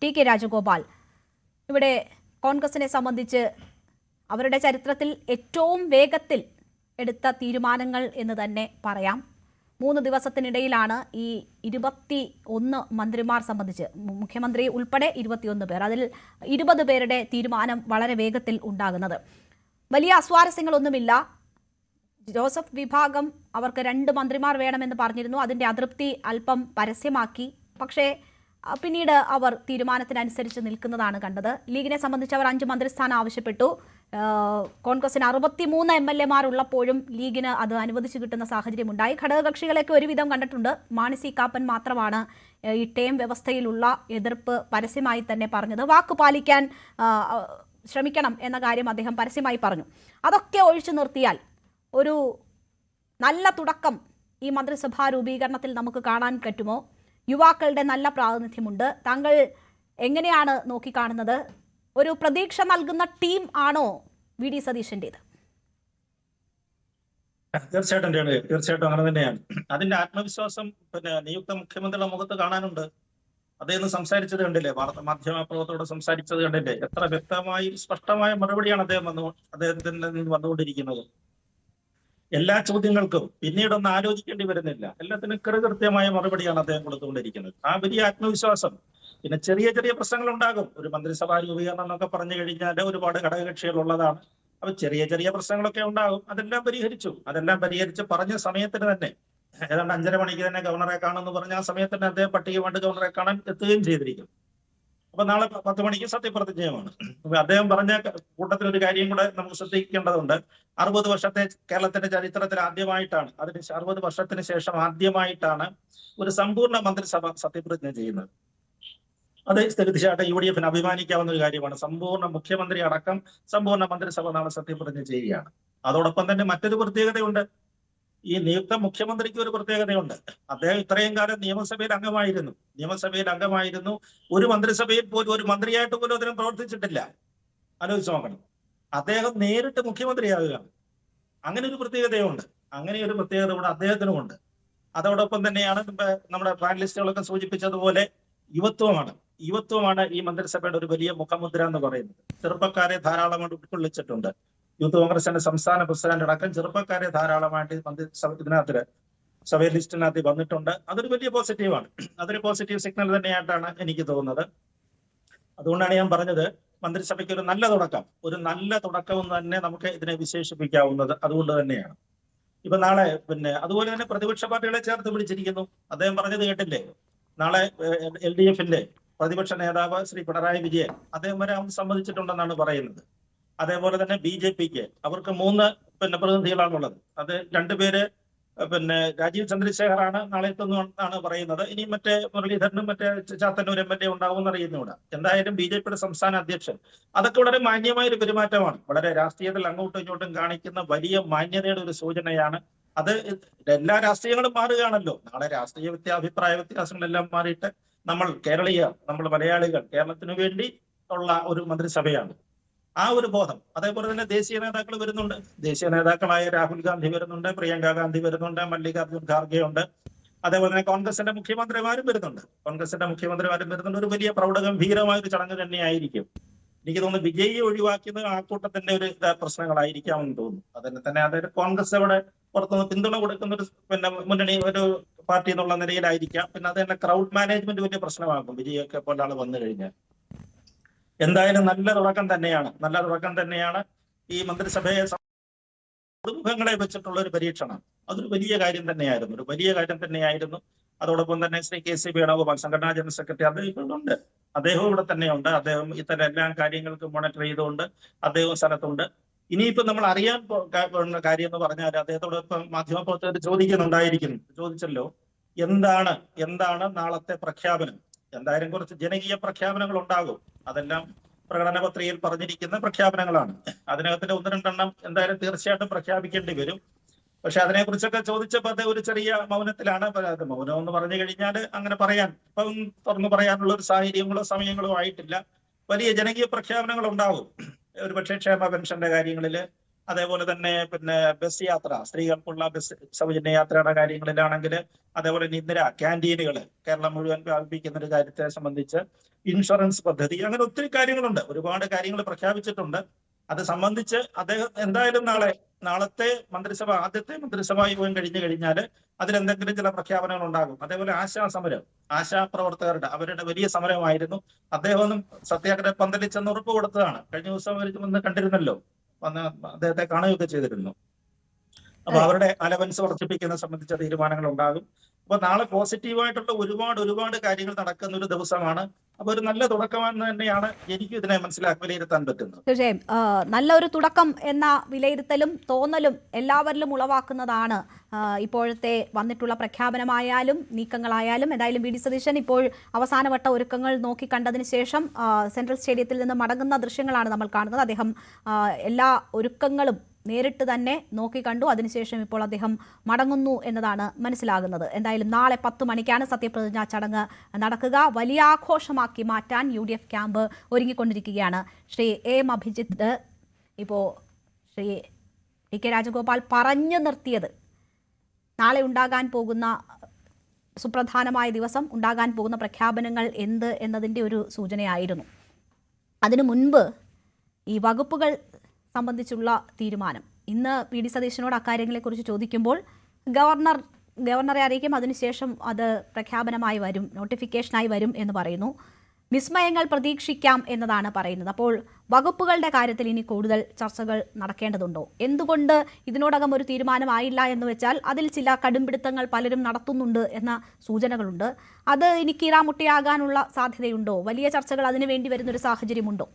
TK. Rajagopal. ഇവിടെ കോൺഗ്രസിനെ സംബന്ധിച്ച് അവരുടെ ചരിത്രത്തിൽ ഏറ്റവും വേഗത്തിൽ എടുത്ത തീരുമാനങ്ങൾ എന്ന് തന്നെ പറയാം. 3 ദിവസത്തിനിടയിലാണ് ഈ 21 മന്ത്രിമാർ സംബന്ധിച്ച്, മുഖ്യമന്ത്രി ഉൾപ്പെടെ 21 പേർ, അതിൽ 20 പേരുടെ തീരുമാനം വളരെ വേഗത്തിൽ ഉണ്ടാകുന്നത്. വലിയ അസ്വാരസ്യങ്ങളൊന്നുമില്ല. ജോസഫ് വിഭാഗം അവർക്ക് 2 മന്ത്രിമാർ വേണമെന്ന് പറഞ്ഞിരുന്നു. അതിന്റെ അതൃപ്തി അല്പം പരസ്യമാക്കി. പക്ഷേ പിന്നീട് അവർ തീരുമാനത്തിനനുസരിച്ച് നിൽക്കുന്നതാണ് കണ്ടത്. ലീഗിനെ സംബന്ധിച്ച് അവർ 5 മന്ത്രിസ്ഥാനം ആവശ്യപ്പെട്ടു. കോൺഗ്രസിന് 63 MLA ഉള്ളപ്പോഴും ലീഗിന് അത് അനുവദിച്ചു കിട്ടുന്ന സാഹചര്യമുണ്ടായി. ഘടകകക്ഷികളെയൊക്കെ ഒരുവിധം കണ്ടിട്ടുണ്ട്. മാണി സി കാപ്പൻ മാത്രമാണ് ഈ ടേം വ്യവസ്ഥയിലുള്ള എതിർപ്പ് പരസ്യമായി തന്നെ പറഞ്ഞത്. വാക്ക് പാലിക്കാൻ ശ്രമിക്കണം എന്ന കാര്യം അദ്ദേഹം പരസ്യമായി പറഞ്ഞു. അതൊക്കെ ഒഴിച്ചു നിർത്തിയാൽ ഒരു നല്ല തുടക്കം ഈ മന്ത്രിസഭാ രൂപീകരണത്തിൽ നമുക്ക് കാണാൻ പറ്റുമോ? യുവാക്കളുടെ നല്ല പ്രാതിനിധ്യമുണ്ട്. താങ്കൾ എങ്ങനെയാണ് നോക്കിക്കാണുന്നത്? ഒരു പ്രതീക്ഷ നൽകുന്ന ടീം ആണോ വി.ഡി. സതീശന്റേത്? തീർച്ചയായിട്ടും അങ്ങനെ തന്നെയാണ്. അതിന്റെ ആത്മവിശ്വാസം നിയുക്ത മുഖ്യമന്ത്രിയുടെ മുഖത്ത് കാണാനുണ്ട്. അദ്ദേഹം സംസാരിച്ചത് കണ്ടില്ലേ, മാധ്യമ പ്രവർത്തകരോട് സംസാരിച്ചത് കണ്ടില്ലേ? എത്ര വ്യക്തമായി സ്പഷ്ടമായ മറുപടിയാണ് അദ്ദേഹത്തിൽ നിന്ന് വന്നുകൊണ്ടിരിക്കുന്നത്. എല്ലാ ചോദ്യങ്ങൾക്കും പിന്നീടൊന്നും ആലോചിക്കേണ്ടി വരുന്നില്ല. എല്ലാത്തിനും കൃത്യമായ മറുപടിയാണ് അദ്ദേഹം കൊടുത്തുകൊണ്ടിരിക്കുന്നത്. ആ വലിയ ആത്മവിശ്വാസം. പിന്നെ ചെറിയ ചെറിയ പ്രശ്നങ്ങൾ ഉണ്ടാകും. ഒരു മന്ത്രിസഭാ രൂപീകരണം എന്നൊക്കെ പറഞ്ഞു കഴിഞ്ഞാൽ ഒരുപാട് ഘടകകക്ഷികൾ ഉള്ളതാണ്. അപ്പൊ ചെറിയ ചെറിയ പ്രശ്നങ്ങളൊക്കെ ഉണ്ടാകും. അതെല്ലാം പരിഹരിച്ച് പറഞ്ഞ സമയത്തിന് തന്നെ, ഏതാണ്ട് 5:30 മണിക്ക് തന്നെ ഗവർണറെ കാണുമെന്ന് പറഞ്ഞ ആ സമയത്തിന് അദ്ദേഹം പട്ടികയുമായിട്ട് ഗവർണറെ കാണാൻ എത്തുകയും ചെയ്തിരിക്കും. അപ്പൊ നാളെ 10 മണിക്ക് സത്യപ്രതിജ്ഞയുമാണ്. അദ്ദേഹം പറഞ്ഞ കൂട്ടത്തിൽ ഒരു കാര്യം കൂടെ നമുക്ക് ശ്രദ്ധിക്കേണ്ടതുണ്ട്. 60 വർഷത്തെ കേരളത്തിന്റെ ചരിത്രത്തിൽ ആദ്യമായിട്ടാണ്, 60 വർഷത്തിന് ശേഷം ആദ്യമായിട്ടാണ് ഒരു സമ്പൂർണ്ണ മന്ത്രിസഭ സത്യപ്രതിജ്ഞ ചെയ്യുന്നത്. അത് തീർച്ചയായിട്ടും UDF-ന് അഭിമാനിക്കാവുന്ന ഒരു കാര്യമാണ്. സമ്പൂർണ്ണ മുഖ്യമന്ത്രി അടക്കം സമ്പൂർണ്ണ മന്ത്രിസഭ നാളെ സത്യപ്രതിജ്ഞ ചെയ്യുകയാണ്. അതോടൊപ്പം തന്നെ മറ്റൊരു പ്രത്യേകതയുണ്ട്. ഈ നിയുക്ത മുഖ്യമന്ത്രിക്ക് ഒരു പ്രത്യേകതയുണ്ട്. അദ്ദേഹം ഇത്രയും കാലം നിയമസഭയിൽ അംഗമായിരുന്നു. ഒരു മന്ത്രിസഭയിൽ പോലും ഒരു മന്ത്രിയായിട്ട് പോലും അദ്ദേഹം പ്രവർത്തിച്ചിട്ടില്ല. ആലോചിച്ച് നോക്കണം. അദ്ദേഹം നേരിട്ട് മുഖ്യമന്ത്രിയാകുകയാണ്. അങ്ങനെ ഒരു പ്രത്യേകത കൂടെ അദ്ദേഹത്തിനുമുണ്ട്. അതോടൊപ്പം തന്നെയാണ് നമ്മുടെ പാനലിസ്റ്റുകളൊക്കെ സൂചിപ്പിച്ചതുപോലെ യുവത്വമാണ് ഈ മന്ത്രിസഭയുടെ ഒരു വലിയ മുഖമുദ്ര എന്ന് പറയുന്നത്. ചെറുപ്പക്കാരെ ധാരാളമായിട്ട് ഉൾക്കൊള്ളിച്ചിട്ടുണ്ട്. യൂത്ത് കോൺഗ്രസിന്റെ സംസ്ഥാന പ്രസിഡന്റ് അടക്കം ചെറുപ്പക്കാരെ ധാരാളമായിട്ട് ഇതിനകത്ത് സഭ ലിസ്റ്റിനകത്ത് വന്നിട്ടുണ്ട്. അതൊരു വലിയ പോസിറ്റീവാണ്. അതൊരു പോസിറ്റീവ് സിഗ്നൽ തന്നെയായിട്ടാണ് എനിക്ക് തോന്നുന്നത്. അതുകൊണ്ടാണ് ഞാൻ പറഞ്ഞത്, മന്ത്രിസഭയ്ക്ക് ഒരു നല്ല തുടക്കം എന്ന് തന്നെ നമുക്ക് ഇതിനെ വിശേഷിപ്പിക്കാവുന്നത് അതുകൊണ്ട് തന്നെയാണ്. ഇപ്പൊ നാളെ അതുപോലെ തന്നെ പ്രതിപക്ഷ പാർട്ടികളെ ചേർത്ത് പിടിച്ചിരിക്കുന്നു. അദ്ദേഹം പറഞ്ഞത് കേട്ടില്ലേ? നാളെ LDF-ന്റെ പ്രതിപക്ഷ നേതാവ് ശ്രീ പിണറായി വിജയൻ അദ്ദേഹം വരെ സമ്മതിച്ചിട്ടുണ്ടെന്നാണ് പറയുന്നത്. അതേപോലെ തന്നെ BJP-ക്ക് അവർക്ക് 3 പ്രതിനിധികളാണുള്ളത്. അത് 2 പേര് രാജീവ് ചന്ദ്രശേഖറാണ് നാളെ എത്തുന്നതാണ് പറയുന്നത്. ഇനി മറ്റേ മുരളീധരനും മറ്റേ ചാത്തന്നൂർ MLA ഉണ്ടാവും അറിയുന്നൂടാ. എന്തായാലും BJP-യുടെ സംസ്ഥാന അധ്യക്ഷൻ അതൊക്കെ വളരെ മാന്യമായ ഒരു പെരുമാറ്റമാണ്. വളരെ രാഷ്ട്രീയത്തിൽ അങ്ങോട്ടും ഇങ്ങോട്ടും കാണിക്കുന്ന വലിയ മാന്യതയുടെ ഒരു സൂചനയാണ്. അത് എല്ലാ രാഷ്ട്രീയങ്ങളും മാറുകയാണല്ലോ. നാളെ രാഷ്ട്രീയ അഭിപ്രായ വ്യത്യാസങ്ങളെല്ലാം മാറിയിട്ട് നമ്മൾ മലയാളികൾ കേരളത്തിനു വേണ്ടി ഉള്ള ഒരു മന്ത്രിസഭയാണ്. ആ ഒരു ബോധം. അതേപോലെ തന്നെ ദേശീയ നേതാക്കൾ വരുന്നുണ്ട്. ദേശീയ നേതാക്കളായ രാഹുൽ ഗാന്ധി വരുന്നുണ്ട്, പ്രിയങ്ക ഗാന്ധി വരുന്നുണ്ട്, മല്ലികാർജുൻ ഖാർഗെ ഉണ്ട്. അതേപോലെ തന്നെ കോൺഗ്രസിന്റെ മുഖ്യമന്ത്രിമാരും വരുന്നുണ്ട്. ഒരു വലിയ പ്രൗഢഗംഭീരമായ ഒരു ചടങ്ങ് തന്നെയായിരിക്കും. എനിക്ക് തോന്നുന്നു വിജയി ഒഴിവാക്കിയത് ആ കൂട്ടത്തിന്റെ ഒരു പ്രശ്നങ്ങളായിരിക്കാമെന്ന് തോന്നുന്നു. അതിന് തന്നെ അതായത് കോൺഗ്രസ് അവിടെ പുറത്തുനിന്ന് പിന്തുണ കൊടുക്കുന്ന ഒരു മുന്നണി ഒരു പാർട്ടി എന്നുള്ള നിലയിലായിരിക്കാം. പിന്നെ അത് തന്നെ ക്രൗഡ് മാനേജ്മെന്റ് വലിയ പ്രശ്നമാകും വിജയൊക്കെ പോലെ ആൾ വന്നു കഴിഞ്ഞാൽ. എന്തായാലും നല്ല തുടക്കം തന്നെയാണ് ഈ മന്ത്രിസഭയെ മുഖങ്ങളെ വെച്ചിട്ടുള്ള ഒരു പരീക്ഷണം. അതൊരു വലിയ കാര്യം തന്നെയായിരുന്നു. അതോടൊപ്പം തന്നെ ശ്രീ KC വേണുഗോപാൽ സംഘടനാ ജനറൽ സെക്രട്ടറി അദ്ദേഹം ഇവിടെ തന്നെയുണ്ട്. അദ്ദേഹം ഇത്തരം എല്ലാ കാര്യങ്ങൾക്കും മോണിറ്റർ ചെയ്തുകൊണ്ട് അദ്ദേഹം സ്ഥലത്തുണ്ട്. ഇനിയിപ്പോ നമ്മൾ അറിയാൻ കാര്യം എന്ന് പറഞ്ഞാൽ അദ്ദേഹത്തോടൊപ്പം മാധ്യമപ്രവർത്തകർ ചോദിച്ചല്ലോ, എന്താണ് നാളത്തെ പ്രഖ്യാപനം? എന്തായാലും കുറച്ച് ജനകീയ പ്രഖ്യാപനങ്ങൾ ഉണ്ടാകും. അതെല്ലാം പ്രകടന പത്രികയിൽ പറഞ്ഞിരിക്കുന്ന പ്രഖ്യാപനങ്ങളാണ്. അതിനകത്തിന്റെ 1-2 എണ്ണം എന്തായാലും തീർച്ചയായിട്ടും പ്രഖ്യാപിക്കേണ്ടി വരും. പക്ഷെ അതിനെക്കുറിച്ചൊക്കെ ചോദിച്ചപ്പോൾ അത് ഒരു ചെറിയ മൗനത്തിലാണ്. മൗനം എന്ന് പറഞ്ഞു കഴിഞ്ഞാൽ അങ്ങനെ ഇപ്പം തുറന്നു പറയാനുള്ള ഒരു സാഹചര്യങ്ങളോ സമയങ്ങളോ ആയിട്ടില്ല. വലിയ ജനകീയ പ്രഖ്യാപനങ്ങൾ ഉണ്ടാവും. ഒരുപക്ഷെ ക്ഷേമ പെൻഷന്റെ കാര്യങ്ങളിൽ അതേപോലെ തന്നെ ബസ് യാത്ര, സ്ത്രീകൾക്കുള്ള ബസ് സൗജന്യ യാത്രയുടെ കാര്യങ്ങളിലാണെങ്കിൽ, അതേപോലെ നിന്ദിര ക്യാൻറ്റീനുകൾ കേരളം മുഴുവൻ വ്യാപിപ്പിക്കുന്ന ഒരു കാര്യത്തെ സംബന്ധിച്ച്, ഇൻഷുറൻസ് പദ്ധതി, അങ്ങനെ ഒത്തിരി കാര്യങ്ങളുണ്ട്. ഒരുപാട് കാര്യങ്ങൾ പ്രഖ്യാപിച്ചിട്ടുണ്ട്. അത് സംബന്ധിച്ച് അദ്ദേഹം എന്തായാലും നാളത്തെ മന്ത്രിസഭ, ആദ്യത്തെ മന്ത്രിസഭാ യോഗം കഴിഞ്ഞു കഴിഞ്ഞാൽ അതിലെന്തെങ്കിലും ചില പ്രഖ്യാപനങ്ങൾ ഉണ്ടാകും. അതേപോലെ ആശാപ്രവർത്തകരുടെ അവരുടെ വലിയ സമരമായിരുന്നു. അദ്ദേഹം സത്യാഗ്രഹ പന്തലിൽ ചെന്ന് ഉറപ്പ് കൊടുത്തതാണ്. കഴിഞ്ഞ ദിവസം അവർ വന്ന് കണ്ടിരുന്നല്ലോ, വന്ന് അദ്ദേഹത്തെ കാണുകയൊക്കെ ചെയ്തിരുന്നു. അപ്പൊ അവരുടെ അലവൻസ് വർദ്ധിപ്പിക്കുന്ന സംബന്ധിച്ച തീരുമാനങ്ങൾ ഉണ്ടാകും. അപ്പൊ നാളെ പോസിറ്റീവായിട്ടുള്ള ഒരുപാട് കാര്യങ്ങൾ നടക്കുന്ന ഒരു ദിവസമാണ്. അപ്പൊ ഒരു നല്ല തുടക്കമെന്ന് തന്നെയാണ് എനിക്ക് ഇതിനെ വിലയിരുത്താൻ പറ്റുന്നത്. തീർച്ചയായും നല്ലൊരു തുടക്കം എന്ന വിലയിരുത്തലും തോന്നലും എല്ലാവരിലും ഉളവാക്കുന്നതാണ് ഇപ്പോഴത്തെ വന്നിട്ടുള്ള പ്രഖ്യാപനമായാലും നീക്കങ്ങളായാലും. എന്തായാലും വി ഡി സതീശൻ ഇപ്പോൾ അവസാനവട്ട ഒരുക്കങ്ങൾ നോക്കിക്കണ്ടതിന് ശേഷം സെൻട്രൽ സ്റ്റേഡിയത്തിൽ നിന്ന് മടങ്ങുന്ന ദൃശ്യങ്ങളാണ് നമ്മൾ കാണുന്നത്. അദ്ദേഹം എല്ലാ ഒരുക്കങ്ങളും നേരിട്ട് തന്നെ നോക്കിക്കണ്ടു. അതിനുശേഷം ഇപ്പോൾ അദ്ദേഹം മടങ്ങുന്നു എന്നതാണ് മനസ്സിലാകുന്നത്. എന്തായാലും നാളെ 10 മണിക്കാണ് സത്യപ്രതിജ്ഞാ ചടങ്ങ് നടക്കുക. വലിയ ആഘോഷമാക്കി മാറ്റാൻ UDF ക്യാമ്പ് ഒരുങ്ങിക്കൊണ്ടിരിക്കുകയാണ്. ശ്രീ എം അഭിജിത്ത്, ഇപ്പോൾ ശ്രീ ടി കെ രാജഗോപാൽ പറഞ്ഞു നിർത്തിയത് നാളെ ഉണ്ടാകാൻ പോകുന്ന സുപ്രധാനമായ ദിവസം, ഉണ്ടാകാൻ പോകുന്ന പ്രഖ്യാപനങ്ങൾ എന്ത് എന്നതിൻ്റെ ഒരു സൂചനയായിരുന്നു. അതിനു മുൻപ് ഈ വകുപ്പുകൾ സംബന്ധിച്ചുള്ള തീരുമാനം, ഇന്ന് വി ഡി സതീശനോട് അക്കാര്യങ്ങളെക്കുറിച്ച് ചോദിക്കുമ്പോൾ ഗവർണറെ അറിയിക്കും, അതിനുശേഷം അത് പ്രഖ്യാപനമായി വരും, നോട്ടിഫിക്കേഷനായി വരും എന്ന് പറയുന്നു. വിസ്മയങ്ങൾ പ്രതീക്ഷിക്കാം എന്നതാണ് പറയുന്നത്. അപ്പോൾ വകുപ്പുകളുടെ കാര്യത്തിൽ ഇനി കൂടുതൽ ചർച്ചകൾ നടക്കേണ്ടതുണ്ടോ? എന്തുകൊണ്ട് ഇതിനോടകം ഒരു തീരുമാനമായില്ല എന്ന് വെച്ചാൽ അതിൽ ചില കടുംപിടുത്തങ്ങൾ പലരും നടത്തുന്നുണ്ട് എന്ന സൂചനകളുണ്ട്. അത് ഇനി കീറാമുട്ടിയാകാനുള്ള സാധ്യതയുണ്ടോ? വലിയ ചർച്ചകൾ അതിനു വേണ്ടി വരുന്നൊരു സാഹചര്യമുണ്ടോ?